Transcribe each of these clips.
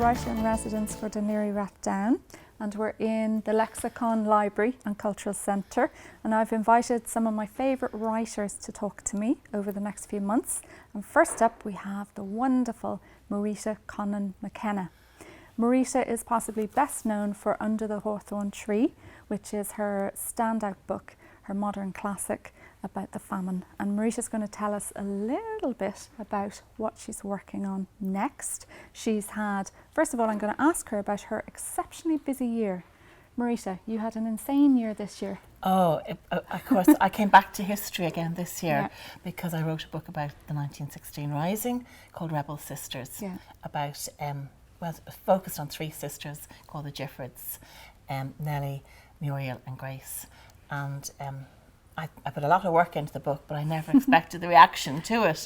Writer in Residence for Dlr Writer, and we're in the Lexicon Library and Cultural Centre, and I've invited some of my favourite writers to talk to me over the next few months. And first up we have the wonderful Marita Conlon-McKenna. Marita is possibly best known for Under the Hawthorn Tree, which is her standout book, her modern classic about the famine. And Marita's going to tell us a little bit about what she's working on next. She's had, first of all, I'm going to ask her about her exceptionally busy year. Marita, you had an insane year this year. Oh, of course, I came back to history again this year because I wrote a book about the 1916 Rising called Rebel Sisters, about, well, focused on three sisters called the Giffords, Nellie, Muriel and Grace. And I put a lot of work into the book, but I never expected the reaction to it.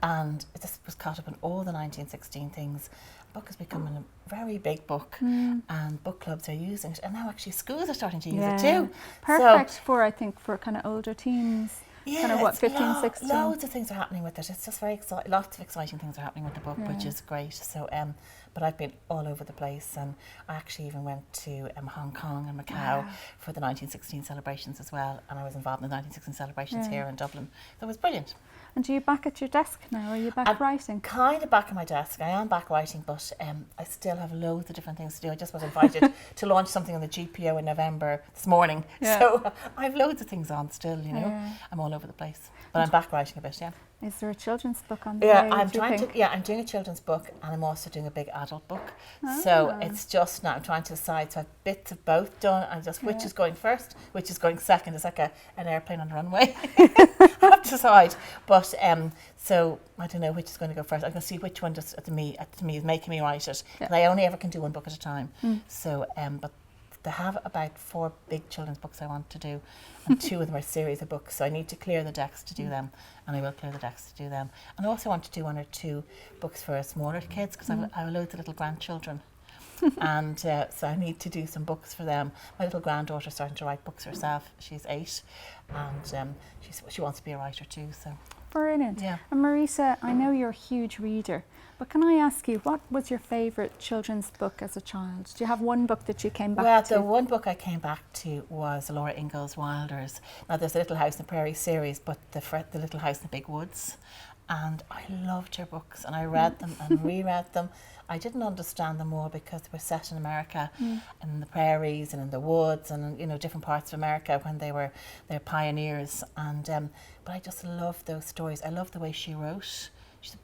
And it just was caught up in all the 1916 things. The book has become a very big book, and book clubs are using it, and now actually schools are starting to use it too. Perfect for, I think, for kind of older teens. Kind of what, 15, 16? Loads of things are happening with it. It's just very exciting. Lots of exciting things are happening with the book, which is great. So, but I've been all over the place, and I actually even went to Hong Kong and Macau for the 1916 celebrations as well, and I was involved in the 1916 celebrations here in Dublin. So it was brilliant. And are you back at your desk now? Are you back writing? Kind of back at my desk. I am back writing, but I still have loads of different things to do. I just was invited to launch something on the GPO in November this morning. So I have loads of things on still, you know. I'm all over the place. But I'm back writing a bit, Is there a children's book on the way? I'm doing a children's book, and I'm also doing a big adult book. So it's just now I'm trying to decide. So I've bits of both done, and just which is going first, which is going second. It's like an airplane on the runway. I have to decide. But so I don't know which is going to go first. I'm going to see which one just to me is making me write it. And I only ever can do one book at a time. So but they have about 4 big children's books I want to do, and 2 of them are a series of books, so I need to clear the decks to do them, and I will clear the decks to do them. And I also want to do 1 or 2 books for smaller kids, because I have loads of little grandchildren, and so I need to do some books for them. My little granddaughter's starting to write books herself. She's 8, and she wants to be a writer too. So brilliant. And Marita, I know you're a huge reader, but can I ask you, what was your favourite children's book as a child? Do you have one book that you came back to? Well, the one book I came back to was Laura Ingalls Wilder's. Now, there's a Little House in the Prairie series, but the Little House in the Big Woods. And I loved her books, and I read them and reread them. I didn't understand them all because they were set in America, in the prairies and in the woods, and different parts of America when they're pioneers. And but I just loved those stories. I loved the way she wrote. She's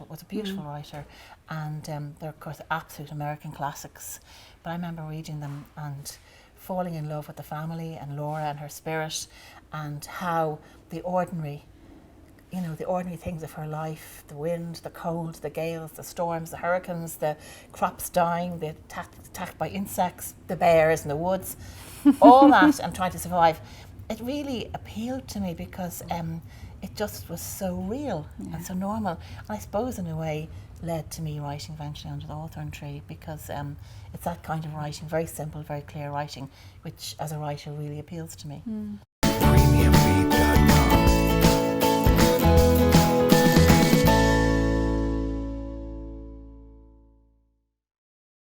was a beautiful writer, and they're of course absolute American classics. But I remember reading them and falling in love with the family and Laura and her spirit, and how the ordinary things of her life, the wind, the cold, the gales, the storms, the hurricanes, the crops dying, the attacked by insects, the bears in the woods, all that, and trying to survive. It really appealed to me because it just was so real and so normal. And I suppose in a way led to me writing eventually Under the Hawthorn Tree, because it's that kind of writing, very simple, very clear writing, which as a writer really appeals to me.